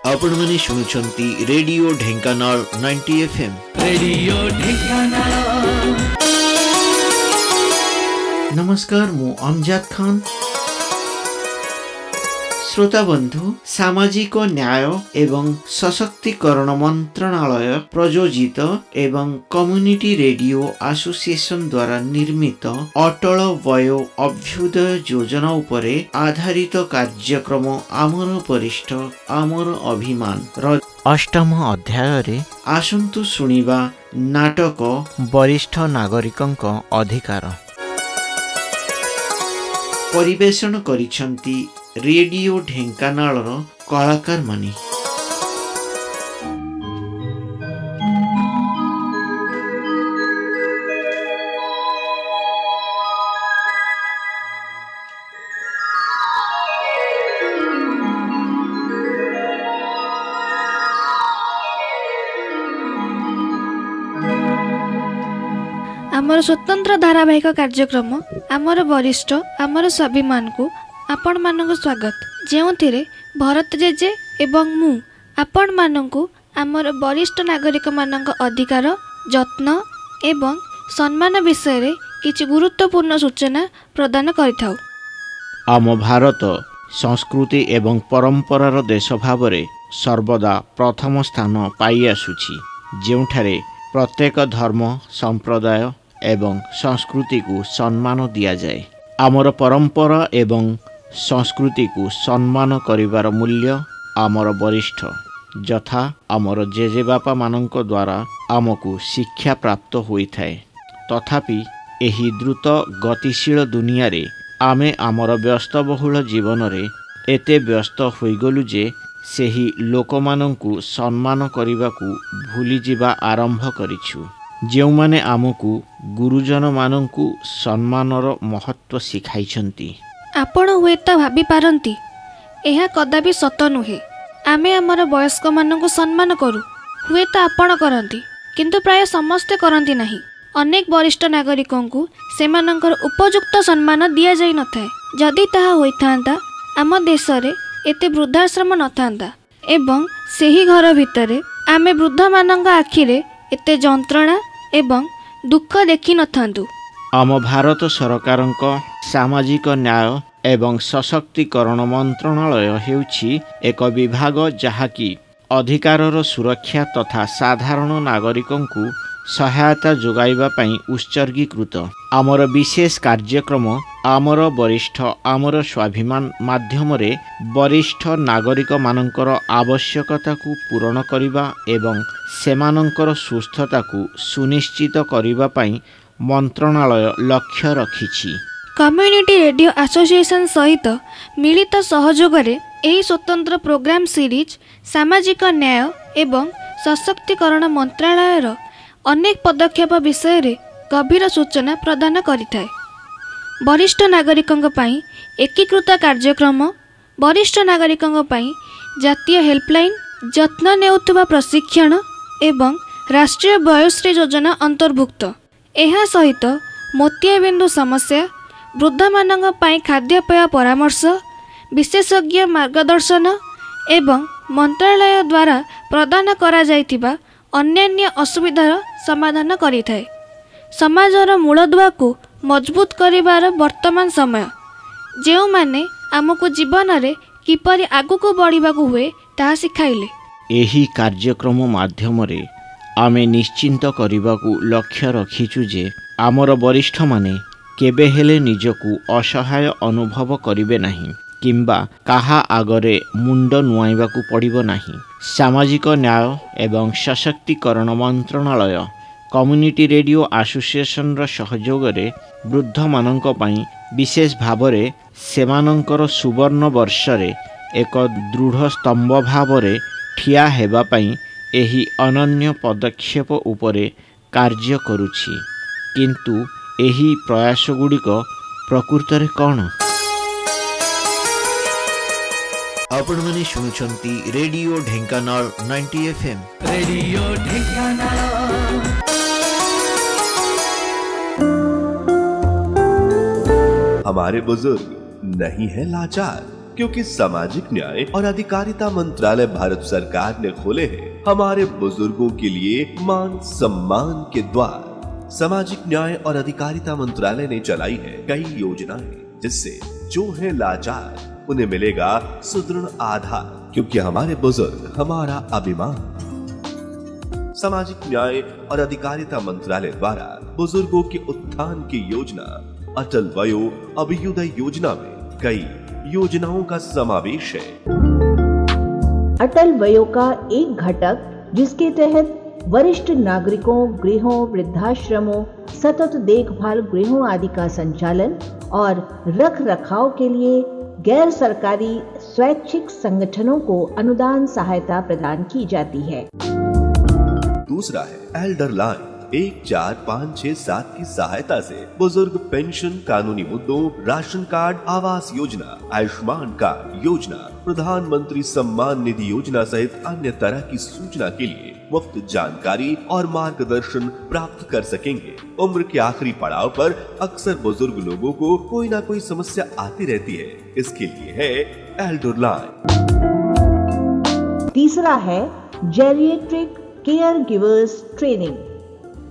आपण माने शुणुछंती radio Dhenkanal 90 FM। Radio Dhenkanal. नमस्कार, मु अमजाद खान। श्रोता बंधु, सामाजिक न्याय एवं सशक्तिकरण मंत्रणालय प्रयोजित एवं कम्युनिटी रेडियो एसोसिएशन द्वारा निर्मित अटल वयो अभ्युदय योजना उपरे आधारित कार्यक्रम आमर वरिष्ठ आमर अभिमान र अष्टम अध्याय रे आसंतु सुनिबा नाटक वरिष्ठ नागरिकंक अधिकार। परिवेषण करिछंती रेडियो ढेंकानालर कलाकार माने। आमर स्वतंत्र धारावाहिक कार्यक्रम आमर वरिष्ठ आमर स्वाभिमान को आपण मानक स्वागत, जो भरत जेजे एवं मु आपण मानक आमर वरिष्ठ नागरिक मानक अधिकार जत्न एवं सम्मान विषय रे किछि गुरुत्वपूर्ण सूचना प्रदान करिथाउ। आम भारत संस्कृति एवं परंपरार देश भावरे सर्वदा प्रथम स्थान पाई आसुछि, जेउठारे प्रत्येक धर्म संप्रदाय एवं संस्कृति को सम्मान दिया जाए। आमर परंपरा एवं संस्कृति को सम्मान करिवार मूल्य आमर वरिष्ठ यथा आमर जेजेबापा मानक द्वारा आमको शिक्षा प्राप्त होई थाए। तथापि एही द्रुत गतिशील दुनिया रे आमे आमर व्यस्तबहुल जीवन रे एते व्यस्त होइगलु जे सेही लोकमानंकु सम्मान करिबाकू भूली जिबा आरंभ करिछु, जेउ माने आमको गुरुजन मानंकु सम्मानर महत्व सिखाइछंती। आपण हुए तो भाभी पारंती यह कदापि सत नुहे। आमे आमर वयस्क मानंकु सम्मान करू, हुए तो आपण करंती, किंतु प्राय समस्ते करंती नहीं। अनेक वरिष्ठ नागरिकों सेमानंकर उपयुक्त सम्मान दिया जाई नथाए। जदि ताहा होइथांता आम देश रे एते वृद्धाश्रम नथांता एवं सेही घर भितरे आमे वृद्ध मानंक आखिरे एते जंत्रणा एवं दुख देखि नथांतु। आम भारत सरकारक सामाजिक न्याय एवं सशक्तिकरण मंत्रणालय हेउछि एक विभाग जहाँकि अधिकारर सुरक्षा तथा साधारण नागरिकंकु सहायता जोगाइबा पई उत्सर्गीकृत। आमर विशेष कार्यक्रम आमर वरिष्ठ आमर स्वाभिमान माध्यम रे वरिष्ठ नागरिक मानकर आवश्यकता को पूरण करिबा एवं सेमानंकर सुस्थता को सुनिश्चित करिबा पई मंत्रणालय लक्ष्य रखिछि। कम्युनिटी रेडियो एसोसिएशन सहित मिलित सहयोग रे एही स्वतंत्र प्रोग्राम सीरीज सामाजिक न्याय एवं सशक्तिकरण मंत्रालयर अनेक पदक्षेप विषय रे गभीर सूचना प्रदान करिथाए। वरिष्ठ नागरिकों पई एकीकृत कार्यक्रम, वरिष्ठ नागरिकों पई जातीय हेल्पलाइन, जत्न नेउथुबा प्रशिक्षण एवं राष्ट्रीय वयोश्री योजना अंतर्भुक्त। एहा सहित मोतियाबिंदु समस्या, वृद्ध मानक पई खाद्यपेय परामर्श, विशेषज्ञ मार्गदर्शन एवं मंत्रालय द्वारा प्रदान करा जाइतिबा अन्यान्य असुविधार समाधान करिथाए। समाजर मूलदुआ को मजबूत करिवार वर्तमान समय, जेउ माने आमको जीवन रे किपरि आगुको बढ़िबाकू हुए ताहा सिखाइले। एही कार्यक्रम माध्यम रे आमे निश्चिंत करिबाकू लक्ष्य रखिछु जे आमर वरिष्ठ माने केबे हेले निजकू असहाय अनुभव करिवे नाही किंबा काहा आगरे मुंड नुआइबाकू पड़िबो नाही। सामाजिक न्याय एवं सशक्तिकरण मंत्रणालय कम्युनिटी रेडियो एसोसिएशन र सहयोग रे वृद्ध मानक पई विशेष भावरे सेमानंकर सुवर्ण वर्ष रे एक दृढ़ स्तंभ भावरे ठिया हेबा पई एही अनन्य पदक्षेप उपरे कार्य करुछि। किंतु एही प्रयास गुड़िक प्रकृत रे कौन? आपण माने शुणुछंती radio Dhenkanal 90 FM। Radio Dhenkanal. हमारे बुजुर्ग नहीं है लाचार, क्योंकि सामाजिक न्याय और अधिकारिता मंत्रालय भारत सरकार ने खोले हैं हमारे बुजुर्गों के लिए मान सम्मान के द्वार। सामाजिक न्याय और अधिकारिता मंत्रालय ने चलाई है कई योजनाएं, जिससे जो है लाचार उन्हें मिलेगा सुदृढ़ आधार, क्योंकि हमारे बुजुर्ग हमारा अभिमान। सामाजिक न्याय और अधिकारिता मंत्रालय द्वारा बुजुर्गों के उत्थान की योजना अटल वयो अभ्युदय योजना में कई योजनाओं का समावेश है। अटल वयो का एक घटक जिसके तहत वरिष्ठ नागरिकों, गृहों, वृद्धाश्रमों, सतत देखभाल गृहों आदि का संचालन और रख रखाव के लिए गैर सरकारी स्वैच्छिक संगठनों को अनुदान सहायता प्रदान की जाती है। दूसरा है एल्डर लाइन। 1, 4, 5, 6, 7 की सहायता से बुजुर्ग पेंशन, कानूनी मुद्दों, ration card, Awas Yojana, Ayushman card योजना, प्रधानमंत्री सम्मान निधि योजना सहित अन्य तरह की सूचना के लिए मुफ्त जानकारी और मार्गदर्शन प्राप्त कर सकेंगे। उम्र के आखिरी पड़ाव पर अक्सर बुजुर्ग लोगों को कोई ना कोई समस्या आती रहती है, इसके लिए है एल्डर लाइन। तीसरा है जेरिएट्रिक केयर गिवर्स ट्रेनिंग।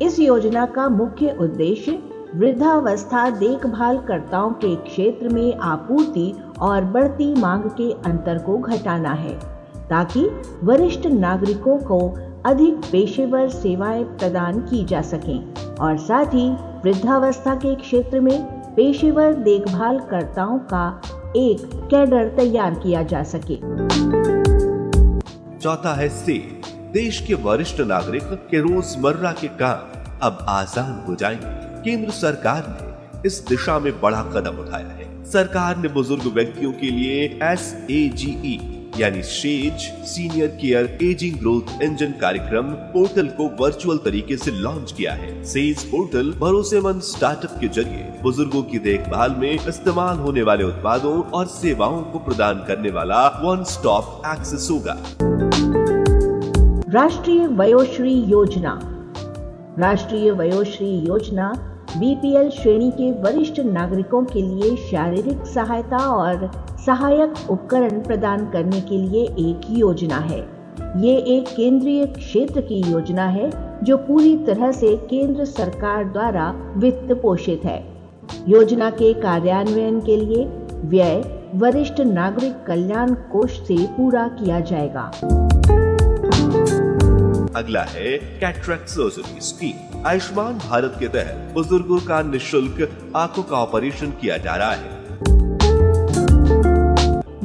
इस योजना का मुख्य उद्देश्य वृद्धावस्था देखभालकर्ताओं के क्षेत्र में आपूर्ति और बढ़ती मांग के अंतर को घटाना है, ताकि वरिष्ठ नागरिकों को अधिक पेशेवर सेवाएं प्रदान की जा सकें और साथ ही वृद्धावस्था के क्षेत्र में पेशेवर देखभालकर्ताओं का एक कैडर तैयार किया जा सके। चौथा है सेव। देश के वरिष्ठ नागरिक के रोजमर्रा के काम अब आसान हो जाएंगे। केंद्र सरकार ने इस दिशा में बड़ा कदम उठाया है। सरकार ने बुजुर्ग व्यक्तियों के लिए SAGE यानी says senior care ageing growth engine कार्यक्रम पोर्टल को वर्चुअल तरीके से लॉन्च किया है। सेज पोर्टल भरोसेमंद स्टार्टअप के जरिए बुजुर्गों की देखभाल में इस्तेमाल होने वाले उत्पादों और सेवाओं को प्रदान करने वाला वन स्टॉप एक्सेस होगा। राष्ट्रीय वयोश्री योजना। राष्ट्रीय वयोश्री योजना BPL श्रेणी के वरिष्ठ नागरिकों के लिए शारीरिक सहायता और सहायक उपकरण प्रदान करने के लिए एक योजना है। ये एक केंद्रीय क्षेत्र की योजना है जो पूरी तरह से केंद्र सरकार द्वारा वित्त पोषित है। योजना के कार्यान्वयन के लिए व्यय वरिष्ठ नागरिक कल्याण कोष से पूरा किया जाएगा। अगला है cataract surgery scheme. Ayushman Bharat के तहत बुजुर्गों का निःशुल्क आंखों का ऑपरेशन किया जा रहा है।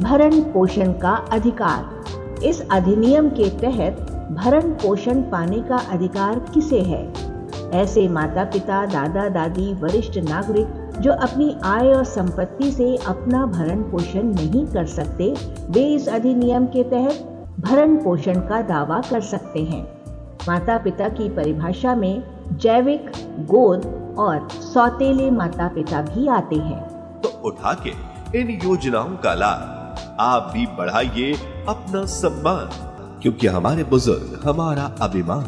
भरण पोषण का अधिकार। इस अधिनियम के तहत भरण पोषण पाने का अधिकार किसे है? ऐसे माता पिता, दादा दादी, वरिष्ठ नागरिक जो अपनी आय और संपत्ति से अपना भरण पोषण नहीं कर सकते, वे इस अधिनियम के तहत भरण पोषण का दावा कर सकते हैं। माता पिता की परिभाषा में जैविक, गोद और सौतेले माता पिता भी आते हैं। तो उठा के इन योजनाओं का लाभ आप भी बढ़ाइए अपना सम्मान, क्योंकि हमारे बुजुर्ग हमारा अभिमान।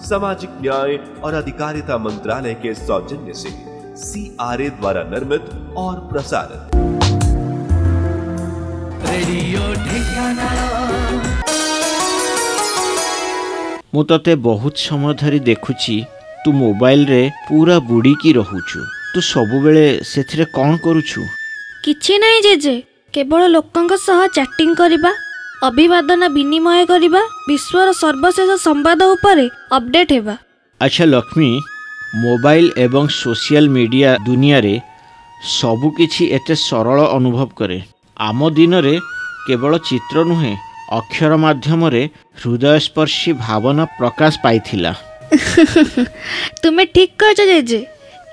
सामाजिक न्याय और अधिकारिता मंत्रालय के सौजन्य से CRA द्वारा निर्मित और प्रसारित रेडियो ढेंकाना। ମୁଁ ତତେ ବହୁତ ସମୟ ଧରି ଦେଖୁଛି ତୁ ମୋବାଇଲରେ ପୁରା ବୁଡ଼ିକି ରହୁଛୁ। ତୁ ସବୁବେଳେ ସେଥିରେ କ'ଣ କରୁଛୁ? କିଛି ନାହିଁ ଜେଜେ, କେବଳ ଲୋକଙ୍କ ସହ ଚାଟିଂ କରିବା, ଅଭିବାଦନ ବିନିମୟ କରିବା, ବିଶ୍ୱର ସର୍ବଶେଷ ସମ୍ବାଦ ଉପରେ ଅପଡେଟ୍ ହେବା। ଆଚ୍ଛା ଲକ୍ଷ୍ମୀ, ମୋବାଇଲ ଏବଂ ସୋସିଆଲ ମିଡ଼ିଆ ଦୁନିଆରେ ସବୁକିଛି ଏତେ ସରଳ ଅନୁଭବ କରେ। ଆମ ଦିନରେ କେବଳ ଚିତ୍ର ନୁହେଁ, ଅକ୍ଷର ମାଧ୍ୟମରେ ହୃଦୟସ୍ପର୍ଶୀ ଭାବନା ପ୍ରକାଶ ପାଇଥିଲା। ତୁମେ ଠିକ୍ କହିଛ ଜେଜେ,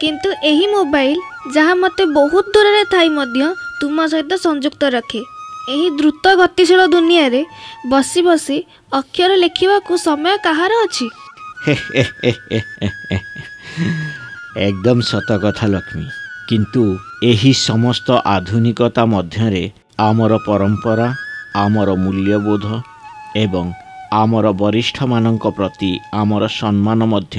କିନ୍ତୁ ଏହି ମୋବାଇଲ ଯାହା ମୋତେ ବହୁତ ଦୂରରେ ଥାଇ ମଧ୍ୟ ତୁମ ସହିତ ସଂଯୁକ୍ତ ରଖେ। ଏହି ଦ୍ରୁତ ଗତିଶୀଳ ଦୁନିଆରେ ବସି ବସି ଅକ୍ଷର ଲେଖିବାକୁ ସମୟ କାହାର ଅଛି? ଏକଦମ ସତ କଥା ଲକ୍ଷ୍ମୀ, କିନ୍ତୁ ଏହି ସମସ୍ତ ଆଧୁନିକତା ମଧ୍ୟରେ ଆମର ପରମ୍ପରା, ଆମର ମୂଲ୍ୟବୋଧ ଏବଂ ଆମର ବରିଷ୍ଠମାନଙ୍କ ପ୍ରତି ଆମର ସମ୍ମାନ ମଧ୍ୟ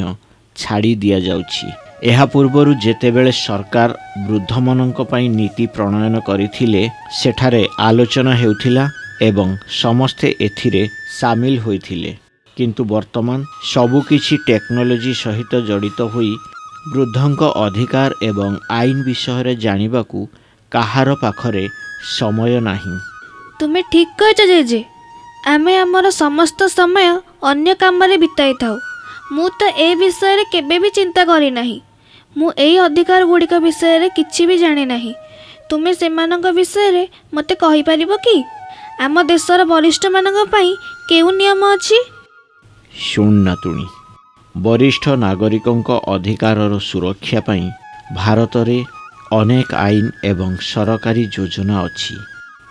ଛାଡ଼ି ଦିଆଯାଉଛି। ଏହା ପୂର୍ବରୁ ଯେତେବେଳେ ସରକାର ବୃଦ୍ଧମାନଙ୍କ ପାଇଁ ନୀତି ପ୍ରଣୟନ କରିଥିଲେ ସେଠାରେ ଆଲୋଚନା ହେଉଥିଲା ଏବଂ ସମସ୍ତେ ଏଥିରେ ସାମିଲ ହୋଇଥିଲେ। କିନ୍ତୁ ବର୍ତ୍ତମାନ ସବୁକିଛି ଟେକ୍ନୋଲୋଜି ସହିତ ଜଡ଼ିତ ହୋଇ ବୃଦ୍ଧଙ୍କ ଅଧିକାର ଏବଂ ଆଇନ ବିଷୟରେ ଜାଣିବାକୁ କାହାର ପାଖରେ ସମୟ ନାହିଁ। ତୁମେ ଠିକ୍ କହିଛ ଜେଜେ। ଆମେ ଆମର ସମସ୍ତ ସମୟ ଅନ୍ୟ କାମରେ ବିତାଇଥାଉ। ମୁଁ ତ ଏ ବିଷୟରେ କେବେ ବି ଚିନ୍ତା କରିନାହିଁ। ମୁଁ ଏହି ଅଧିକାର ଗୁଡ଼ିକ ବିଷୟରେ କିଛି ବି ଜାଣେ ନାହିଁ। ତୁମେ ସେମାନଙ୍କ ବିଷୟରେ ମୋତେ କହିପାରିବ କି? ଆମ ଦେଶର ବରିଷ୍ଠମାନଙ୍କ ପାଇଁ କେଉଁ ନିୟମ ଅଛି? ଶୁଣ ନାତୁଣୀ, ବରିଷ୍ଠ ନାଗରିକଙ୍କ ଅଧିକାରର ସୁରକ୍ଷା ପାଇଁ ଭାରତରେ ଅନେକ ଆଇନ ଏବଂ ସରକାରୀ ଯୋଜନା ଅଛି।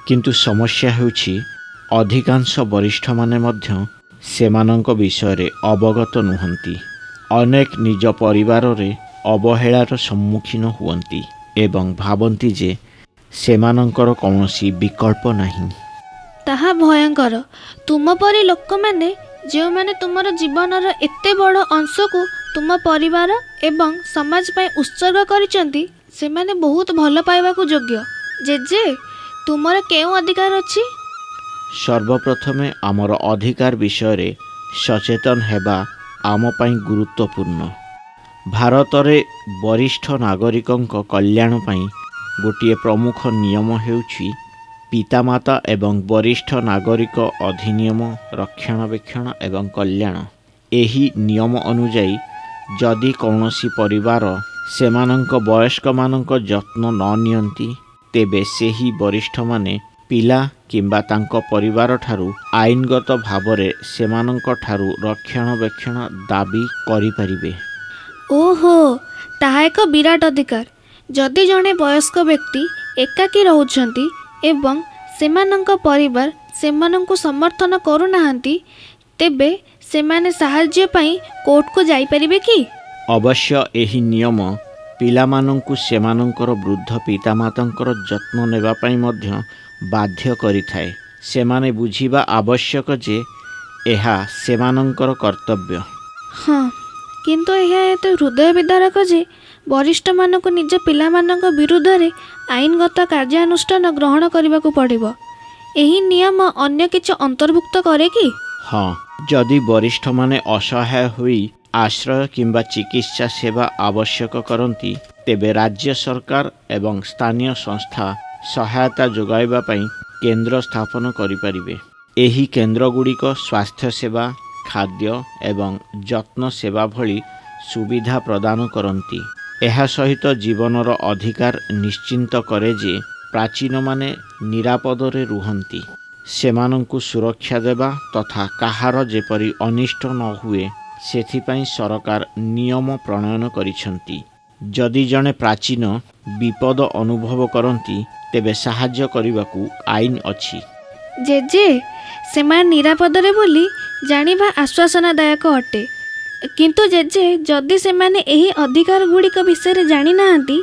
କିନ୍ତୁ ସମସ୍ୟା ହେଉଛି ଅଧିକାଂଶ ବରିଷ୍ଠମାନେ ମଧ୍ୟ ସେମାନଙ୍କ ବିଷୟରେ ଅବଗତ ନୁହନ୍ତି। ଅନେକ ନିଜ ପରିବାରରେ ଅବହେଳାର ସମ୍ମୁଖୀନ ହୁଅନ୍ତି ଏବଂ ଭାବନ୍ତି ଯେ ସେମାନଙ୍କର କୌଣସି ବିକଳ୍ପ ନାହିଁ। ତାହା ଭୟଙ୍କର। ତୁମ ପରି ଲୋକମାନେ ଯେଉଁମାନେ ତୁମର ଜୀବନର ଏତେ ବଡ଼ ଅଂଶକୁ ତୁମ ପରିବାର ଏବଂ ସମାଜ ପାଇଁ ଉତ୍ସର୍ଗ କରିଛନ୍ତି ସେମାନେ ବହୁତ ଭଲ ପାଇବାକୁ ଯୋଗ୍ୟ। ଜେଜେ, ତୁମର କେଉଁ ଅଧିକାର ଅଛି? ସର୍ବପ୍ରଥମେ ଆମର ଅଧିକାର ବିଷୟରେ ସଚେତନ ହେବା ଆମ ପାଇଁ ଗୁରୁତ୍ୱପୂର୍ଣ୍ଣ। ଭାରତରେ ବରିଷ୍ଠ ନାଗରିକଙ୍କ କଲ୍ୟାଣ ପାଇଁ ଗୋଟିଏ ପ୍ରମୁଖ ନିୟମ ହେଉଛି ପିତାମାତା ଏବଂ ବରିଷ୍ଠ ନାଗରିକ ଅଧିନିୟମ ରକ୍ଷଣାବେକ୍ଷଣ ଏବଂ କଲ୍ୟାଣ। ଏହି ନିୟମ ଅନୁଯାୟୀ ଯଦି କୌଣସି ପରିବାର ସେମାନଙ୍କ ବୟସ୍କମାନଙ୍କ ଯତ୍ନ ନ ନିଅନ୍ତି ତେବେ ସେହି ବରିଷ୍ଠମାନେ ପିଲା କିମ୍ବା ତାଙ୍କ ପରିବାରଠାରୁ ଆଇନଗତ ଭାବରେ ସେମାନଙ୍କଠାରୁ ରକ୍ଷଣାବେକ୍ଷଣ ଦାବି କରିପାରିବେ। ଓହୋ, ତାହା ଏକ ବିରାଟ ଅଧିକାର। ଯଦି ଜଣେ ବୟସ୍କ ବ୍ୟକ୍ତି ଏକାକୀ ରହୁଛନ୍ତି ଏବଂ ସେମାନଙ୍କ ପରିବାର ସେମାନଙ୍କୁ ସମର୍ଥନ କରୁନାହାନ୍ତି ତେବେ ସେମାନେ ସାହାଯ୍ୟ ପାଇଁ କୋର୍ଟକୁ ଯାଇପାରିବେ କି? ଅବଶ୍ୟ ଏହି ନିୟମ ପିଲାମାନଙ୍କୁ ସେମାନଙ୍କର ବୃଦ୍ଧ ପିତାମାତାଙ୍କର ଯତ୍ନ ନେବା ପାଇଁ ମଧ୍ୟ ବାଧ୍ୟ କରିଥାଏ। ସେମାନେ ବୁଝିବା ଆବଶ୍ୟକ ଯେ ଏହା ସେମାନଙ୍କର କର୍ତ୍ତବ୍ୟ। ହଁ, କିନ୍ତୁ ଏହା ଏତେ ହୃଦୟ ବିଦାରକ ଯେ ବରିଷ୍ଠମାନଙ୍କୁ ନିଜ ପିଲାମାନଙ୍କ ବିରୁଦ୍ଧରେ ଆଇନଗତ କାର୍ଯ୍ୟାନୁଷ୍ଠାନ ଗ୍ରହଣ କରିବାକୁ ପଡ଼ିବ। ଏହି ନିୟମ ଅନ୍ୟ କିଛି ଅନ୍ତର୍ଭୁକ୍ତ କରେ କି? ହଁ, ଯଦି ବରିଷ୍ଠମାନେ ଅସହାୟ ହୋଇ ଆଶ୍ରୟ କିମ୍ବା ଚିକିତ୍ସା ସେବା ଆବଶ୍ୟକ କରନ୍ତି ତେବେ ରାଜ୍ୟ ସରକାର ଏବଂ ସ୍ଥାନୀୟ ସଂସ୍ଥା ସହାୟତା ଯୋଗାଇବା ପାଇଁ କେନ୍ଦ୍ର ସ୍ଥାପନ କରିପାରିବେ। ଏହି କେନ୍ଦ୍ରଗୁଡ଼ିକ ସ୍ୱାସ୍ଥ୍ୟ ସେବା, ଖାଦ୍ୟ ଏବଂ ଯତ୍ନ ସେବା ଭଳି ସୁବିଧା ପ୍ରଦାନ କରନ୍ତି। ଏହା ସହିତ ଜୀବନର ଅଧିକାର ନିଶ୍ଚିତ କରେ ଯେ ପ୍ରାଚୀନମାନେ ନିରାପଦରେ ରୁହନ୍ତି। ସେମାନଙ୍କୁ ସୁରକ୍ଷା ଦେବା ତଥା କାହାର ଯେପରି ଅନିଷ୍ଟ ନ ହୁଏ ସେଥିପାଇଁ ସରକାର ନିୟମ ପ୍ରଣୟନ କରିଛନ୍ତି। ଯଦି ଜଣେ ପ୍ରାଚୀନ ବିପଦ ଅନୁଭବ କରନ୍ତି ତେବେ ସାହାଯ୍ୟ କରିବାକୁ ଆଇନ ଅଛି। ଜେଜେ, ସେମାନେ ନିରାପଦରେ ବୋଲି ଜାଣିବା ଆଶ୍ୱାସନାଦାୟକ ଅଟେ। କିନ୍ତୁ ଜେଜେ, ଯଦି ସେମାନେ ଏହି ଅଧିକାର ଗୁଡ଼ିକ ବିଷୟରେ ଜାଣିନାହାନ୍ତି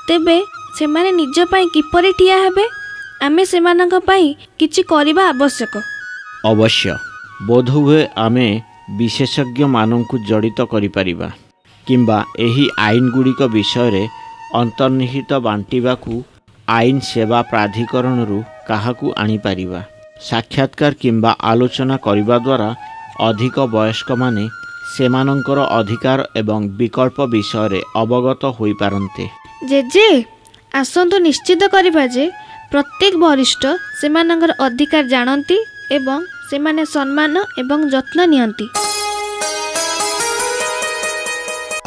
ତେବେ ସେମାନେ ନିଜ ପାଇଁ କିପରି ଠିଆ ହେବେ? ଆମେ ସେମାନଙ୍କ ପାଇଁ କିଛି କରିବା ଆବଶ୍ୟକ। ଅବଶ୍ୟ, ବୋଧହୁଏ ଆମେ ବିଶେଷଜ୍ଞମାନଙ୍କୁ ଜଡ଼ିତ କରିପାରିବା କିମ୍ବା ଏହି ଆଇନଗୁଡ଼ିକ ବିଷୟରେ ଅନ୍ତର୍ନିହିତ ବାଣ୍ଟିବାକୁ ଆଇନ ସେବା ପ୍ରାଧିକରଣରୁ କାହାକୁ ଆଣିପାରିବା। ସାକ୍ଷାତକାର କିମ୍ବା ଆଲୋଚନା କରିବା ଦ୍ୱାରା ଅଧିକ ବୟସ୍କମାନେ ସେମାନଙ୍କର ଅଧିକାର ଏବଂ ବିକଳ୍ପ ବିଷୟରେ ଅବଗତ ହୋଇପାରନ୍ତେ। ଜେଜେ, ଆସନ୍ତୁ ନିଶ୍ଚିତ କରିବା ଯେ ପ୍ରତ୍ୟେକ ବରିଷ୍ଠ ସେମାନଙ୍କର ଅଧିକାର ଜାଣନ୍ତି ଏବଂ ସେମାନେ ସମ୍ମାନ ଏବଂ ଯତ୍ନ ନିଅନ୍ତି।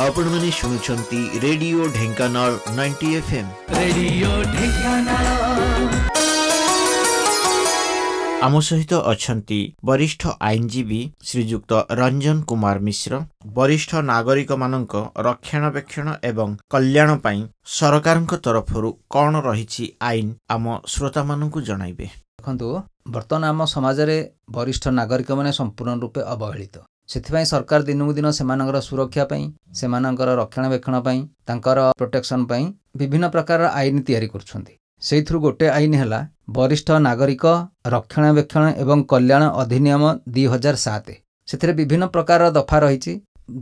ଆପଣମାନେ ଶୁଣୁଛନ୍ତି radio Dhenkanal 90 FM। Radio Dhenkanal ଆମ ସହିତ ଅଛନ୍ତି ବରିଷ୍ଠ ଆଇନଜୀବୀ ଶ୍ରୀଯୁକ୍ତ ରଞ୍ଜନ କୁମାର ମିଶ୍ର। ବରିଷ୍ଠ ନାଗରିକମାନଙ୍କ ରକ୍ଷଣାବେକ୍ଷଣ ଏବଂ କଲ୍ୟାଣ ପାଇଁ ସରକାରଙ୍କ ତରଫରୁ କ'ଣ ରହିଛି ଆଇନ ଆମ ଶ୍ରୋତାମାନଙ୍କୁ ଜଣାଇବେ। ଦେଖନ୍ତୁ, ବର୍ତ୍ତମାନ ଆମ ସମାଜରେ ବରିଷ୍ଠ ନାଗରିକମାନେ ସମ୍ପୂର୍ଣ୍ଣ ରୂପେ ଅବହେଳିତ। ସେଥିପାଇଁ ସରକାର ଦିନକୁ ଦିନ ସେମାନଙ୍କର ସୁରକ୍ଷା ପାଇଁ, ସେମାନଙ୍କର ରକ୍ଷଣାବେକ୍ଷଣ ପାଇଁ, ତାଙ୍କର ପ୍ରୋଟେକ୍ସନ ପାଇଁ ବିଭିନ୍ନ ପ୍ରକାରର ଆଇନ ତିଆରି କରୁଛନ୍ତି। ସେଇଥିରୁ ଗୋଟେ ଆଇନ ହେଲା ବରିଷ୍ଠ ନାଗରିକ ରକ୍ଷଣାବେକ୍ଷଣ ଏବଂ କଲ୍ୟାଣ ଅଧିନିୟମ 2007। ସେଥିରେ ବିଭିନ୍ନ ପ୍ରକାରର ଦଫା ରହିଛି।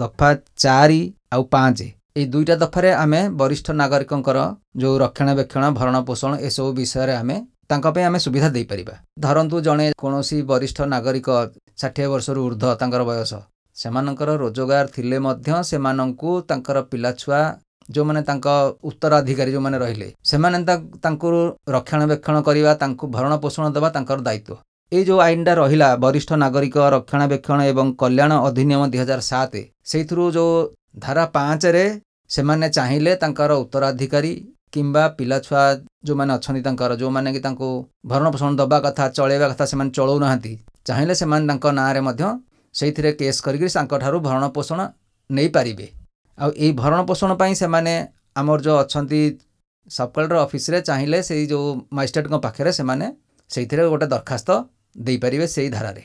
ଦଫା 4 ଆଉ 5 ये दुईटा दफारे आमे वरिष्ठ नागरिकंकर जो रक्षणाबेक्षण भरण पोषण एसबू विषय आमे तांका पे आमे सुविधा दे परिबा। धरंतु जणे कोनोसी वरिष्ठ नागरिक 60 वर्ष ऊर्ध्व तांकर बयस सेमानंकर रोजगार थिले मध्य सेमानंकु तांकर पिला छुआ जो माने तांका उत्तराधिकारी जो माने रहिले सेमाने तांको रक्षणाबेक्षण करिवा तांको भरण पोषण देबा तांकर दायित्व। ए जो आईनटा रहिला वरिष्ठ नागरिक रक्षणाबेक्षण एवं कल्याण अधिनियम 2007 सेइथरु जो धारा 5 रे सेमाने चाहिले तांकर उत्तराधिकारी किंबा पिला छुआ जो माने अछंती तांकर जो माने कि तांको भरण पोषण दबा कथा चलेबा कथा सेमाने चलौ नाहंती चाहिले सेमाने तांको नारे मध्य सेइथिरे केस करिकि तांको ठारू भरण पोषण नै पारिबे। आ ए भरण पोषण पई सेमाने हमर जो अछंती सब कलेक्टर ऑफिस रे चाहिले सेई जो मजिस्ट्रेट को पाखरे सेमाने सेइथिरे गोटे दरखास्त दे पारिबे सेई धारा रे।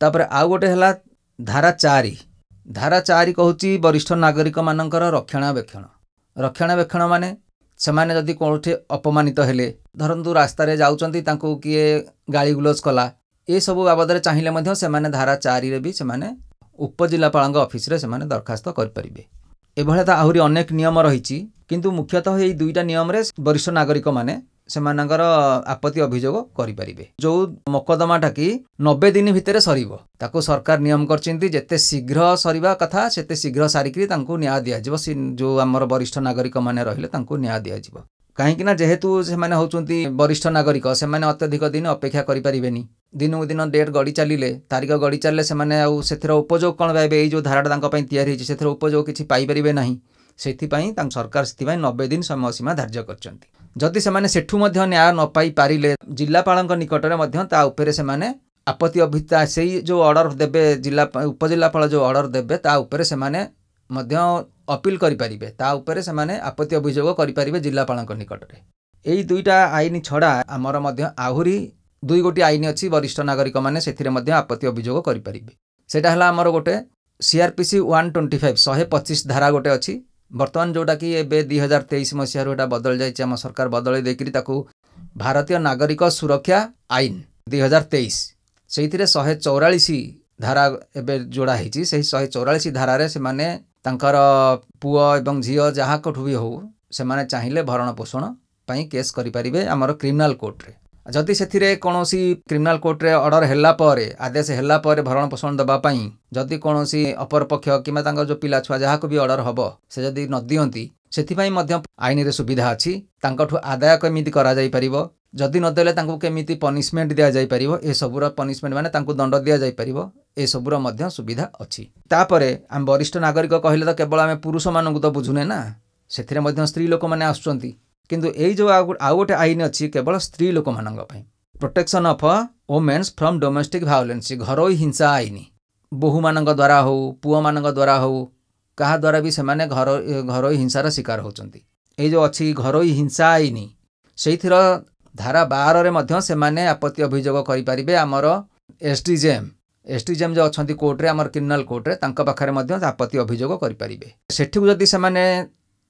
तापर आ गोटे हला धारा 4 धारा 4 कहूची वरिष्ठ नागरिक मानकर रक्षणाबेक्षण माने सेमाने जदि कोठी अपमानित हेले धरंतु रास्ता रे जाउचंती तांको किए गाली गुलोज कला ए सब बाबद रे चाहिले मध्य सेमाने धारा 4 रे भी सेमाने उपजिल्लापाल ऑफिस रे सेमाने दरखास्त कर परिबे। एभले त आहुरी अनेक नियम रहिछि किंतु मुख्यतः एई दुईटा नियम रे वरिष्ठ नागरिक माने सेमानंकर आपत्ति अभियोग करि परिबे। जो मोकदमाटा कि 90 दिन भितर सरीबो ताको सरकार नियम करचिंती जेते शीघ्र सरीबा कथा सेते शीघ्र सारिकरी तांको न्याय दिया जिवो। जो हमर वरिष्ठ नागरिक माने रहिले तांको न्याय दिया जिवो काहेकि ना जेहेतु सेमाने होचुंती वरिष्ठ नागरिक सेमाने अत्यधिक दिन अपेक्षा करि परिबेनी। दिनू दिन डेट गड़ी चलिले तारीख गड़ी चलले सेमाने आ सेथिर उपयोग कोन पाइबे एई जो धाराटा तांको पई तयारी हिछि सेथिर उपयोग किछि पाइ परिबे नाही। सेथिपई तांक सरकार सेथिपई 90 दिन समय सीमा धार्य करचंती। जदि सेमाने सेठू मध्य न्याय न पाई पारिले जिल्लापालक निकट रे मध्य ता उपरे सेमाने आपत्ति अभिता सेई जो ऑर्डर देबे जिल्ला उपजिल्लापाल जो ऑर्डर देबे ता उपरे सेमाने मध्य अपील करि परिबे ता उपरे सेमाने आपत्ति अभियोग करि परिबे जिल्लापालक निकट रे। एई दुईटा आईन छडा हमर मध्य आहुरी दुई गोटी आईन अछि वरिष्ठ नागरिक माने सेथिरे मध्य आपत्ति अभियोग करि परिबे। सेटा हला हमर गोटे सीआरपीसी 125 125 धारा गोटे अछि वर्तमान जोटा कि एबे 2023 मसिहार एटा बदल जाय हम सरकार बदल देकरी ताकू भारतीय नागरिक सुरक्षा आईन 2023 सेइथिरे 144 धारा एबे जोड़ा हिची सेही 144 धारा रे से माने तांकर पुओ एवं झियो जहा कोठु भी हो से माने चाहिले भरण पोषण पई केस करि परिबे हमर क्रिमिनल कोर्ट रे। जदि सेथिरे कोनोसी क्रिमिनल कोर्ट रे ऑर्डर हेला परे आदेश हेला परे भरण पोषण दबा पई जदि कोनोसी अपर पक्ष किमा तांकर जो पिला छुआ जहा को भी ऑर्डर हबो से जदि न दियंती सेथिपई मध्य आईन रे सुविधा अछि तांकठु आदाय केमिति करा जाय परिबो जदि न देले तांको केमिति पनिशमेंट दिया जाय परिबो ए सबुरा पनिशमेंट माने तांको दंड दिया जाय परिबो ए सबुरा मध्य सुविधा अछि। तापरे हम वरिष्ठ नागरिक कहिले त केवल हम पुरुष मानकु त बुझुने ना सेथिरे मध्य स्त्री लोक माने आसुचंती किंतु एई जो आउ गोटे आईन अछि केवल स्त्री लोक मानक पई protection of women's from domestic violence घरोई हिंसा आईन बहु मानक द्वारा हो पुओ मानक द्वारा हो कहा द्वारा भी सेमाने घरोई हिंसार शिकार होचंती। एई जो अछि घरोई हिंसा आईन सेइथिर धारा 12 रे मध्य सेमाने आपत्ति अभियोग करि परिबे हमर एसडीजेएम जो अछंती कोर्ट रे हमर क्रिमिनल कोर्ट रे तांका पाखरे मध्य आपत्ति अभियोग करि परिबे। सेठिक जदि सेमाने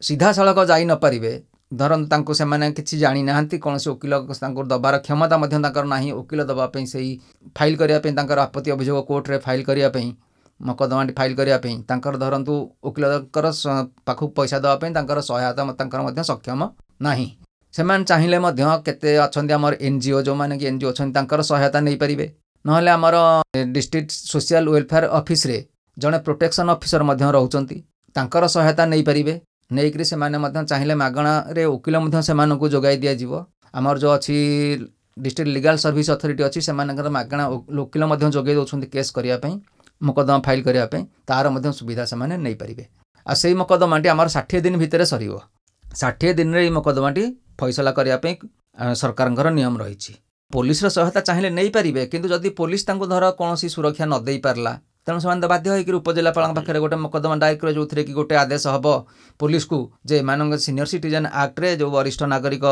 सीधा सड़क जाई न परिबे धरन तांको सेमाने किछि जानि नाहंती कोनोसी वकील तांको दबार क्षमता मध्य तांकर नाही वकील दबा पई सेही फाइल करिया पई तांकर आपत्ति अभियोग कोर्ट रे फाइल करिया पई मकदमाटी फाइल करिया पई तांकर धरंतु वकीलकर पाखु पैसा दबा पई तांकर सहायता तांकर मध्य सक्षम नाही। सेमान चाहिले मध्य केते अछंती हमर एनजीओ जो माने कि एनजीओ अछंती तांकर सहायता नै परिबे नहले हमर डिस्ट्रिक्ट सोशल वेलफेयर ऑफिस रे जने प्रोटेक्शन ऑफिसर मध्य रहउचंती तांकर सहायता नै परिबे नेकरी से माने मध्य चाहिले मागणा रे वकील मध्य सेमानकु जोगाई दिया जिवो। हमर जो अछि डिस्ट्रिक्ट लीगल सर्विस अथॉरिटी अछि सेमानकर मागणा वकील मध्य जोगाई दोछंती केस करिया पई मकदमा फाइल करिया पई तार मध्य सुविधा सेमाने नै परिबे। आ सेही मकदमाटी हमर 60 दिन भितरे सरीबो 60 दिन रे मकदमाटी फैसला करिया पई सरकारଙ୍କର नियम रहिछि। पुलिस रो सहायता चाहिले नै परिबे किंतु जदि पुलिस तांको धर कोनोसी सुरक्षा न देई पारला तेणु से बाध्य होकर उपजिलापाल पाखे गोटे मकदमा दायर कर जो कि गोटे आदेश हम पुलिस को जे मान सीनियर सिटीजन एक्ट रे जो वरिष्ठ नागरिक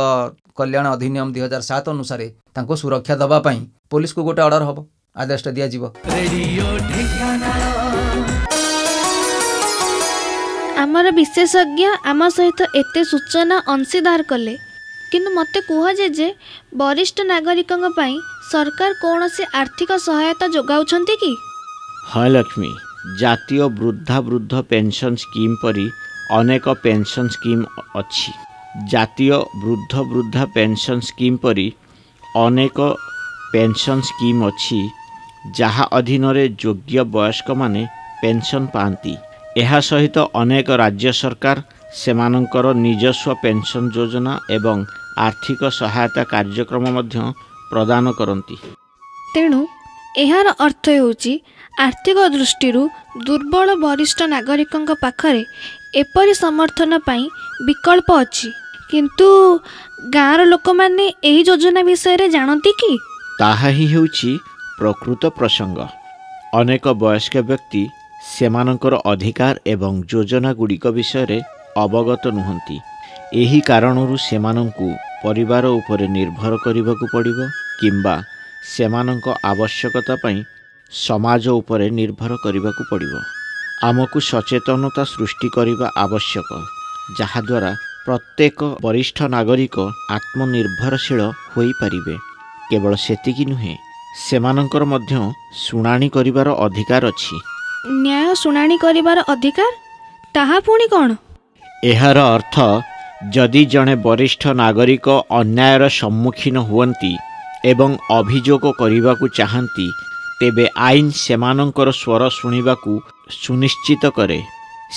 कल्याण अधिनियम 2007 अनुसार तांको सुरक्षा दवाई पुलिस को गोटे ऑर्डर हम आदेश दि जाव। आमर विशेषज्ञ आम सहित एते सूचना अंशीदार कले किंतु मते कहुजे जे वरिष्ठ नागरिकों पई सरकार कौन से आर्थिक सहायता जोगाउछंती कि? हाँ लक्ष्मी, जातीय वृद्धा वृद्ध पेंशन स्कीम परी ଅନେକ ପେନ୍ସନ୍ ସ୍କିମ୍ ଅଛି। ଜାତୀୟ ବୃଦ୍ଧ ବୃଦ୍ଧା ପେନ୍ସନ୍ ସ୍କିମ୍ ପରି ଅନେକ ପେନ୍ସନ୍ ସ୍କିମ୍ ଅଛି ଯାହା ଅଧୀନରେ ଯୋଗ୍ୟ ବୟସ୍କମାନେ ପେନ୍ସନ୍ ପାଆନ୍ତି। ଏହା ସହିତ ଅନେକ ରାଜ୍ୟ ସରକାର ସେମାନଙ୍କର ନିଜସ୍ୱ ପେନ୍ସନ୍ ଯୋଜନା ଏବଂ ଆର୍ଥିକ ସହାୟତା କାର୍ଯ୍ୟକ୍ରମ ମଧ୍ୟ ପ୍ରଦାନ କରନ୍ତି। ତେଣୁ ଏହାର ଅର୍ଥ ହେଉଛି ଆର୍ଥିକ ଦୃଷ୍ଟିରୁ ଦୁର୍ବଳ ବରିଷ୍ଠ ନାଗରିକଙ୍କ ପାଖରେ ଏପରି ସମର୍ଥନ ପାଇଁ ବିକଳ୍ପ ଅଛି। କିନ୍ତୁ ଗାଁର ଲୋକମାନେ ଏହି ଯୋଜନା ବିଷୟରେ ଜାଣନ୍ତି କି? ତାହା ହିଁ ହେଉଛି ପ୍ରକୃତ ପ୍ରସଙ୍ଗ। ଅନେକ ବୟସ୍କ ବ୍ୟକ୍ତି ସେମାନଙ୍କର ଅଧିକାର ଏବଂ ଯୋଜନା ଗୁଡ଼ିକ ବିଷୟରେ ଅବଗତ ନୁହନ୍ତି। ଏହି କାରଣରୁ ସେମାନଙ୍କୁ ପରିବାର ଉପରେ ନିର୍ଭର କରିବାକୁ ପଡ଼ିବ କିମ୍ବା ସେମାନଙ୍କ ଆବଶ୍ୟକତା ପାଇଁ ସମାଜ ଉପରେ ନିର୍ଭର କରିବାକୁ ପଡ଼ିବ। ଆମକୁ ସଚେତନତା ସୃଷ୍ଟି କରିବା ଆବଶ୍ୟକ, ଯାହାଦ୍ୱାରା ପ୍ରତ୍ୟେକ ବରିଷ୍ଠ ନାଗରିକ ଆତ୍ମନିର୍ଭରଶୀଳ ହୋଇପାରିବେ। କେବଳ ସେତିକି ନୁହେଁ, ସେମାନଙ୍କର ମଧ୍ୟ ଶୁଣାଣି କରିବାର ଅଧିକାର ଅଛି। ନ୍ୟାୟ ଶୁଣାଣି କରିବାର ଅଧିକାର ତାହା ପୁଣି କ'ଣ? ଏହାର ଅର୍ଥ, ଯଦି ଜଣେ ବରିଷ୍ଠ ନାଗରିକ ଅନ୍ୟାୟର ସମ୍ମୁଖୀନ ହୁଅନ୍ତି ଏବଂ ଅଭିଯୋଗ କରିବାକୁ ଚାହାନ୍ତି, ତେବେ ଆଇନ ସେମାନଙ୍କର ସ୍ୱର ଶୁଣିବାକୁ ସୁନିଶ୍ଚିତ କରେ।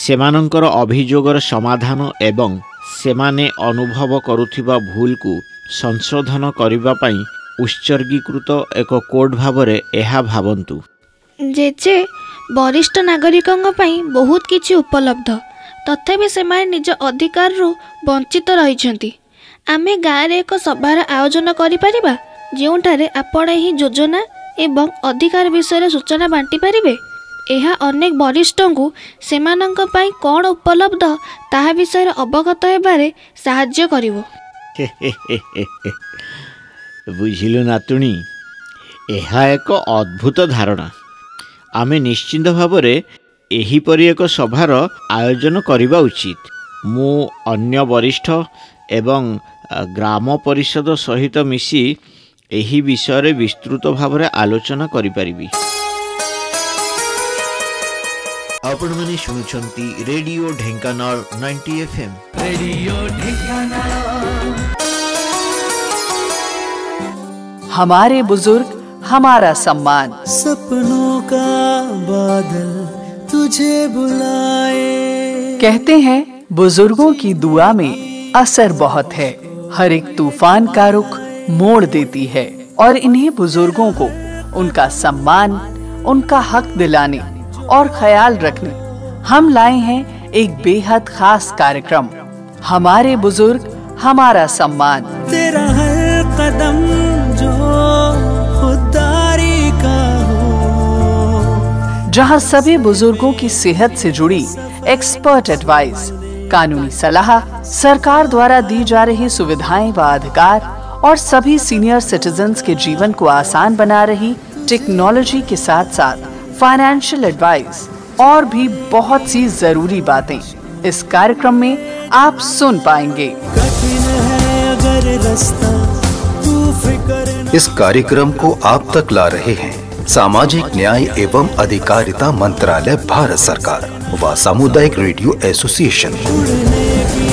ସେମାନଙ୍କର ଅଭିଯୋଗର ସମାଧାନ ଏବଂ ସେମାନେ ଅନୁଭବ କରୁଥିବା ଭୁଲକୁ ସଂଶୋଧନ କରିବା ପାଇଁ ଉତ୍ସର୍ଗୀକୃତ ଏକ କୋଡ୍ ଭାବରେ ଏହା ଭାବନ୍ତୁ। ଜେଜେ, ବରିଷ୍ଠ ନାଗରିକଙ୍କ ପାଇଁ ବହୁତ କିଛି ଉପଲବ୍ଧ, ତଥାପି ସେମାନେ ନିଜ ଅଧିକାରରୁ ବଞ୍ଚିତ ରହିଛନ୍ତି। ଆମେ ଗାଁରେ ଏକ ସଭାର ଆୟୋଜନ କରିପାରିବା ଯେଉଁଠାରେ ଆପଣ ଏହି ଯୋଜନା ଏବଂ ଅଧିକାର ବିଷୟରେ ସୂଚନା ବାଣ୍ଟିପାରିବେ। ଏହା ଅନେକ ବରିଷ୍ଠଙ୍କୁ ସେମାନଙ୍କ ପାଇଁ କ'ଣ ଉପଲବ୍ଧ ତାହା ବିଷୟରେ ଅବଗତ ହେବାରେ ସାହାଯ୍ୟ କରିବ। ବୁଝିଲୁ ନାତୁଣୀ, ଏହା ଏକ ଅଦ୍ଭୁତ ଧାରଣା। ଆମେ ନିଶ୍ଚିନ୍ତ ଭାବରେ ଏହିପରି ଏକ ସଭାର ଆୟୋଜନ କରିବା ଉଚିତ। ମୁଁ ଅନ୍ୟ ବରିଷ୍ଠ ଏବଂ ଗ୍ରାମ ପରିଷଦ ସହିତ ମିଶି ଏହି ବିଷୟରେ ବିସ୍ତୃତ ଭାବରେ ଆଲୋଚନା କରିପାରିବି। ଆପଣମାନେ ଶୁଣୁଛନ୍ତି radio Dhenkanal 90 FM। Radio Dhenkanal. हमारे बुजुर्ग हमारा सम्मान। सपनों का बादल तुझे बुलाए। कहते हैं बुजुर्गों की दुआ में असर बहुत है। हर एक तूफान का रुख मोड़ देती है और इन्हीं बुजुर्गों को उनका सम्मान, उनका हक दिलाने और ख्याल रखने हम लाए हैं एक बेहद खास कार्यक्रम, हमारे बुजुर्ग हमारा सम्मान। तेरा हर कदम जो खुददारी का हो, जहां सभी बुजुर्गों की सेहत से जुड़ी एक्सपर्ट एडवाइस, कानूनी सलाह, सरकार द्वारा दी जा रही सुविधाएं व अधिकार और सभी सीनियर सिटीजन्स के जीवन को आसान बना रही टेक्नोलॉजी के साथ साथ फाइनेंशियल एडवाइस और भी बहुत सी जरूरी बातें इस कार्यक्रम में आप सुन पाएंगे। कठिन है अगर रास्ता तू फिक्र। इस कार्यक्रम को आप तक ला रहे हैं सामाजिक न्याय एवं अधिकारिता मंत्रालय, भारत सरकार व सामुदायिक रेडियो एसोसिएशन। उड़ने की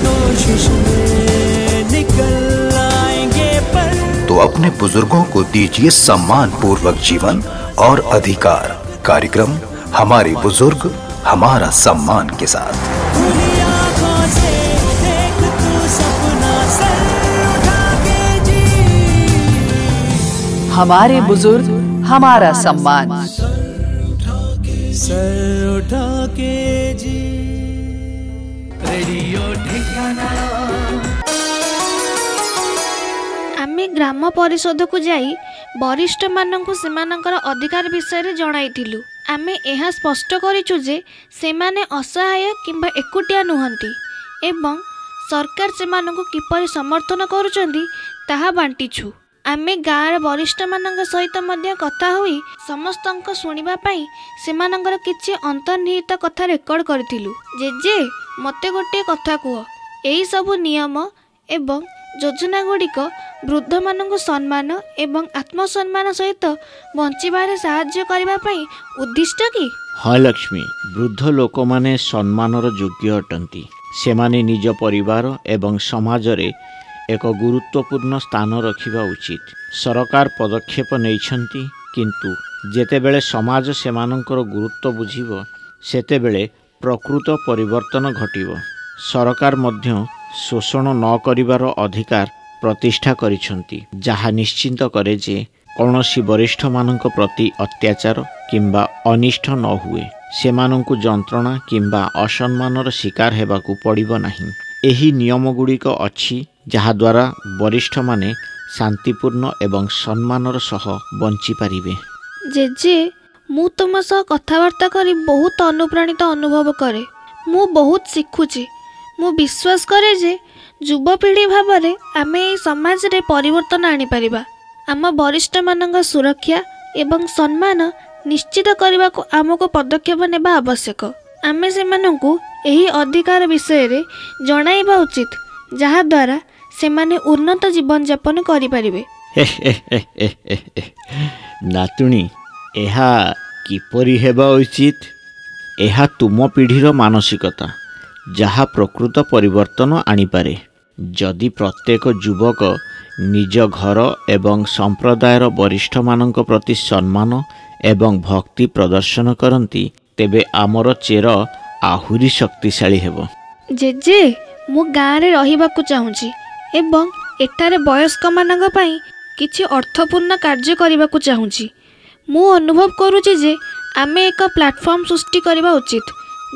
कोशिश में निकल आएंगे पर। तो अपने बुजुर्गों को दीजिए सम्मान पूर्वक जीवन और अधिकार। कार्यक्रम हमारे बुजुर्ग हमारा सम्मान के साथ। खुली आँखों से देख तू सपना, सर उठा के जी। हमारे बुजुर्ग हमारा सम्मान। सर उठा के जी। रेडियो ढेंकानाल। आमे ग्राम परिषद को जाई वरिष्ठ माननकु सेमानकर अधिकार विषय जणाइथिलु। आमे एहा स्पष्ट करिचु जे सेमाने असहाय किंबा एकुटिया नुहंती एवं सरकार सेमानकु किपरि समर्थन करूचंदी ताहा बांटीछु। आमे गाँर वरिष्ठ मानक सहित मध्य कथा होई समस्तंक सुनिबा पई सेमानकर किछि अंतर्निहित कथा रेकर्ड करथिलु। जेजे मते गोटे कथा कुह, एही सब नियम एवं ଯୋଜନା ଗୁଡ଼ିକ ବୃଦ୍ଧମାନଙ୍କୁ ସମ୍ମାନ ଏବଂ ଆତ୍ମସମ୍ମାନ ସହିତ ବଞ୍ଚିବାରେ ସାହାଯ୍ୟ କରିବା ପାଇଁ ଉଦ୍ଦିଷ୍ଟ କି? ହଁ ଲକ୍ଷ୍ମୀ, ବୃଦ୍ଧ ଲୋକମାନେ ସମ୍ମାନର ଯୋଗ୍ୟ ଅଟନ୍ତି। ସେମାନେ ନିଜ ପରିବାର ଏବଂ ସମାଜରେ ଏକ ଗୁରୁତ୍ୱପୂର୍ଣ୍ଣ ସ୍ଥାନ ରଖିବା ଉଚିତ। ସରକାର ପଦକ୍ଷେପ ନେଇଛନ୍ତି, କିନ୍ତୁ ଯେତେବେଳେ ସମାଜ ସେମାନଙ୍କର ଗୁରୁତ୍ୱ ବୁଝିବ ସେତେବେଳେ ପ୍ରକୃତ ପରିବର୍ତ୍ତନ ଘଟିବ। ସରକାର ମଧ୍ୟ ଶୋଷଣ ନ କରିବାର ଅଧିକାର ପ୍ରତିଷ୍ଠା କରିଛନ୍ତି, ଯାହା ନିଶ୍ଚିତ କରେ ଯେ କୌଣସି ବରିଷ୍ଠମାନଙ୍କ ପ୍ରତି ଅତ୍ୟାଚାର କିମ୍ବା ଅନିଷ୍ଟ ନ ହୁଏ। ସେମାନଙ୍କୁ ଯନ୍ତ୍ରଣା କିମ୍ବା ଅସମ୍ମାନର ଶିକାର ହେବାକୁ ପଡ଼ିବ ନାହିଁ। ଏହି ନିୟମଗୁଡ଼ିକ ଅଛି ଯାହାଦ୍ୱାରା ବରିଷ୍ଠମାନେ ଶାନ୍ତିପୂର୍ଣ୍ଣ ଏବଂ ସମ୍ମାନର ସହ ବଞ୍ଚିପାରିବେ। ଜେଜେ, ମୁଁ ତୁମ ସହ କଥାବାର୍ତ୍ତା କରି ବହୁତ ଅନୁପ୍ରାଣିତ ଅନୁଭବ କରେ। ମୁଁ ବହୁତ ଶିଖୁଛି। ମୁଁ ବିଶ୍ୱାସ କରେ ଯେ ଯୁବପିଢ଼ି ଭାବରେ ଆମେ ଏହି ସମାଜରେ ପରିବର୍ତ୍ତନ ଆଣିପାରିବା। ଆମ ବରିଷ୍ଠମାନଙ୍କ ସୁରକ୍ଷା ଏବଂ ସମ୍ମାନ ନିଶ୍ଚିତ କରିବାକୁ ଆମକୁ ପଦକ୍ଷେପ ନେବା ଆବଶ୍ୟକ। ଆମେ ସେମାନଙ୍କୁ ଏହି ଅଧିକାର ବିଷୟରେ ଜଣାଇବା ଉଚିତ, ଯାହାଦ୍ୱାରା ସେମାନେ ଉନ୍ନତ ଜୀବନଯାପନ କରିପାରିବେ। ନାତୁଣୀ, ଏହା କିପରି ହେବା ଉଚିତ? ଏହା ତୁମ ପିଢ଼ିର ମାନସିକତା, ଯାହା ପ୍ରକୃତ ପରିବର୍ତ୍ତନ ଆଣିପାରେ। ଯଦି ପ୍ରତ୍ୟେକ ଯୁବକ ନିଜ ଘର ଏବଂ ସମ୍ପ୍ରଦାୟର ବରିଷ୍ଠମାନଙ୍କ ପ୍ରତି ସମ୍ମାନ ଏବଂ ଭକ୍ତି ପ୍ରଦର୍ଶନ କରନ୍ତି, ତେବେ ଆମର ଚେର ଆହୁରି ଶକ୍ତିଶାଳୀ ହେବ। ଜେଜେ, ମୁଁ ଗାଁରେ ରହିବାକୁ ଚାହୁଁଛି ଏବଂ ଏଠାରେ ବୟସ୍କମାନଙ୍କ ପାଇଁ କିଛି ଅର୍ଥପୂର୍ଣ୍ଣ କାର୍ଯ୍ୟ କରିବାକୁ ଚାହୁଁଛି। ମୁଁ ଅନୁଭବ କରୁଛି ଯେ ଆମେ ଏକ ପ୍ଲାଟଫର୍ମ ସୃଷ୍ଟି କରିବା ଉଚିତ,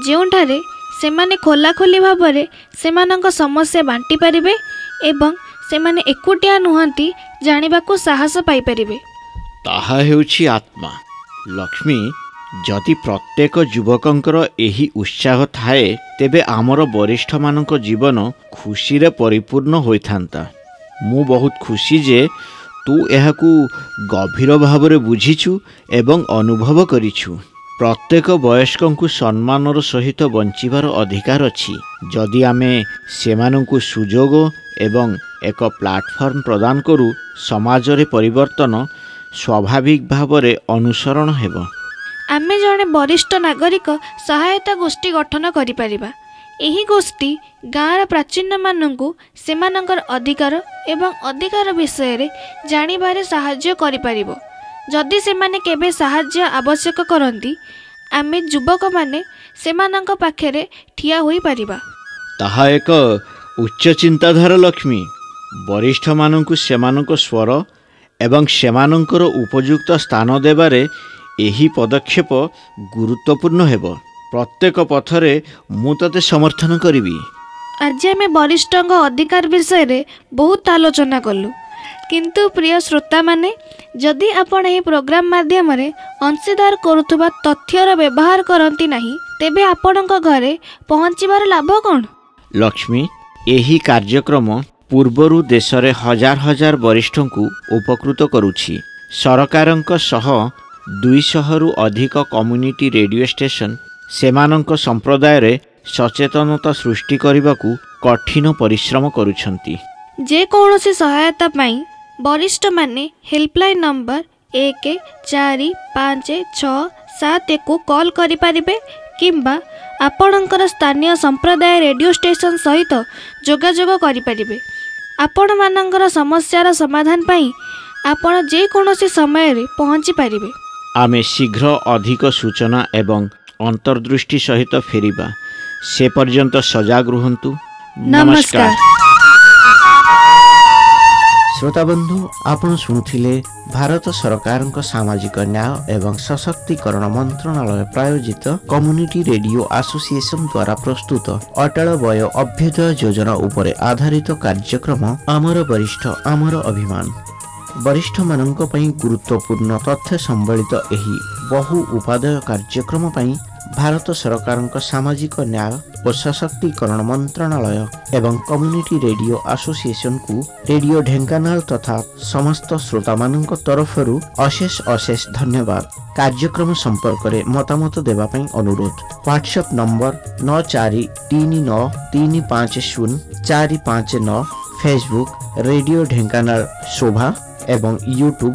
ଯେଉଁଠାରେ ସେମାନେ ଖୋଲାଖୋଲି ଭାବରେ ସେମାନଙ୍କ ସମସ୍ୟା ବାଣ୍ଟି ପାରିବେ ଏବଂ ସେମାନେ ଏକୁଟିଆ ନୁହନ୍ତି ଜାଣିବାକୁ ସାହସ ପାଇପାରିବେ। ତାହା ହେଉଛି ଆତ୍ମା। ଲକ୍ଷ୍ମୀ, ଯଦି ପ୍ରତ୍ୟେକ ଯୁବକଙ୍କର ଏହି ଉତ୍ସାହ ଥାଏ, ତେବେ ଆମର ବରିଷ୍ଠମାନଙ୍କ ଜୀବନ ଖୁସିରେ ପରିପୂର୍ଣ୍ଣ ହୋଇଥାନ୍ତା। ମୁଁ ବହୁତ ଖୁସି ଯେ ତୁ ଏହାକୁ ଗଭୀର ଭାବରେ ବୁଝିଛୁ ଏବଂ ଅନୁଭବ କରିଛୁ। ପ୍ରତ୍ୟେକ ବୟସ୍କଙ୍କୁ ସମ୍ମାନର ସହିତ ବଞ୍ଚିବାର ଅଧିକାର ଅଛି। ଯଦି ଆମେ ସେମାନଙ୍କୁ ସୁଯୋଗ ଏବଂ ଏକ ପ୍ଲାଟଫର୍ମ ପ୍ରଦାନ କରୁ, ସମାଜରେ ପରିବର୍ତ୍ତନ ସ୍ୱାଭାବିକ ଭାବରେ ଅନୁସରଣ ହେବ। ଆମେ ଜଣେ ବରିଷ୍ଠ ନାଗରିକ ସହାୟତା ଗୋଷ୍ଠୀ ଗଠନ କରିପାରିବା। ଏହି ଗୋଷ୍ଠୀ ଗାଁର ପ୍ରାଚୀନମାନଙ୍କୁ ସେମାନଙ୍କର ଅଧିକାର ଏବଂ ଅଧିକାର ବିଷୟରେ ଜାଣିବାରେ ସାହାଯ୍ୟ କରିପାରିବ। ଯଦି ସେମାନେ କେବେ ସାହାଯ୍ୟ ଆବଶ୍ୟକ କରନ୍ତି, ଆମେ ଯୁବକମାନେ ସେମାନଙ୍କ ପାଖରେ ଠିଆ ହୋଇପାରିବା। ତାହା ଏକ ଉଚ୍ଚ ଚିନ୍ତାଧାରା ଲକ୍ଷ୍ମୀ। ବରିଷ୍ଠମାନଙ୍କୁ ସେମାନଙ୍କ ସ୍ୱର ଏବଂ ସେମାନଙ୍କର ଉପଯୁକ୍ତ ସ୍ଥାନ ଦେବାରେ ଏହି ପଦକ୍ଷେପ ଗୁରୁତ୍ୱପୂର୍ଣ୍ଣ ହେବ। ପ୍ରତ୍ୟେକ ପଥରେ ମୁଁ ତତେ ସମର୍ଥନ କରିବି। ଆଜି ଆମେ ବରିଷ୍ଠଙ୍କ ଅଧିକାର ବିଷୟରେ ବହୁତ ଆଲୋଚନା କଲୁ, କିନ୍ତୁ ପ୍ରିୟ ଶ୍ରୋତାମାନେ, ଯଦି ଆପଣ ଏହି ପ୍ରୋଗ୍ରାମ ମାଧ୍ୟମରେ ଅଂଶୀଦାର କରୁଥିବା ତଥ୍ୟର ବ୍ୟବହାର କରନ୍ତି ନାହିଁ, ତେବେ ଆପଣଙ୍କ ଘରେ ପହଞ୍ଚିବାର ଲାଭ କ'ଣ? ଲକ୍ଷ୍ମୀ, ଏହି କାର୍ଯ୍ୟକ୍ରମ ପୂର୍ବରୁ ଦେଶରେ ହଜାର ହଜାର ବରିଷ୍ଠଙ୍କୁ ଉପକୃତ କରୁଛି। ସରକାରଙ୍କ ସହ 200ରୁ ଅଧିକ କମ୍ୟୁନିଟି ରେଡ଼ିଓ ଷ୍ଟେସନ ସେମାନଙ୍କ ସମ୍ପ୍ରଦାୟରେ ସଚେତନତା ସୃଷ୍ଟି କରିବାକୁ କଠିନ ପରିଶ୍ରମ କରୁଛନ୍ତି। ଯେକୌଣସି ସହାୟତା ପାଇଁ ବରିଷ୍ଠମାନେ ହେଲ୍ପଲାଇନ୍ ନମ୍ବର 145667କୁ କଲ୍ କରିପାରିବେ କିମ୍ବା ଆପଣଙ୍କର ସ୍ଥାନୀୟ ସମ୍ପ୍ରଦାୟ ରେଡ଼ିଓ ଷ୍ଟେସନ ସହିତ ଯୋଗାଯୋଗ କରିପାରିବେ। ଆପଣମାନଙ୍କର ସମସ୍ୟାର ସମାଧାନ ପାଇଁ ଆପଣ ଯେକୌଣସି ସମୟରେ ପହଞ୍ଚି ପାରିବେ। ଆମେ ଶୀଘ୍ର ଅଧିକ ସୂଚନା ଏବଂ ଅନ୍ତର୍ଦୃଷ୍ଟି ସହିତ ଫେରିବା। ସେ ପର୍ଯ୍ୟନ୍ତ ସଜାଗ ରୁହନ୍ତୁ। ନମସ୍କାର। ଶ୍ରୋତାବନ୍ଧୁ, ଆପଣ ଶୁଣୁଥିଲେ ଭାରତ ସରକାରଙ୍କ ସାମାଜିକ ନ୍ୟାୟ ଏବଂ ସଶକ୍ତିକରଣ ମନ୍ତ୍ରଣାଳୟ ପ୍ରାୟୋଜିତ କମ୍ୟୁନିଟି ରେଡିଓ ଆସୋସିଏସନ ଦ୍ୱାରା ପ୍ରସ୍ତୁତ ଅଟଳ ବୟ ଅଭ୍ୟୁଦୟ ଯୋଜନା ଉପରେ ଆଧାରିତ କାର୍ଯ୍ୟକ୍ରମ ଆମର ବରିଷ୍ଠ ଆମର ଅଭିମାନ। ବରିଷ୍ଠମାନଙ୍କ ପାଇଁ ଗୁରୁତ୍ୱପୂର୍ଣ୍ଣ ତଥ୍ୟ ସମ୍ବଳିତ ଏହି ବହୁ ଉପାଦେୟ କାର୍ଯ୍ୟକ୍ରମ ପାଇଁ ଭାରତ ସରକାରଙ୍କ ସାମାଜିକ ନ୍ୟାୟ ଓ ସଶକ୍ତିକରଣ ମନ୍ତ୍ରଣାଳୟ ଏବଂ କମ୍ୟୁନିଟି ରେଡିଓ ଆସୋସିଏସନକୁ ରେଡିଓ ଢେଙ୍କାନାଳ ତଥା ସମସ୍ତ ଶ୍ରୋତାମାନଙ୍କ ତରଫରୁ ଅଶେଷ ଅଶେଷ ଧନ୍ୟବାଦ। କାର୍ଯ୍ୟକ୍ରମ ସମ୍ପର୍କରେ ମତାମତ ଦେବା ପାଇଁ ଅନୁରୋଧ। WhatsApp number 9439350459, Facebook radio Dhenkanal शोभा एवं यूट्यूब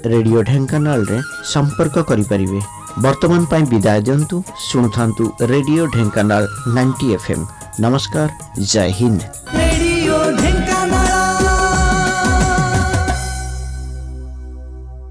@रेडियो ढेंकानाल रे संपर्क करि परिबे। वर्तमान पाई विदाय दियंतु, शुणुथांतु रेडियो ढेंकानाल 90 FM। नमस्कार, जय हिंद।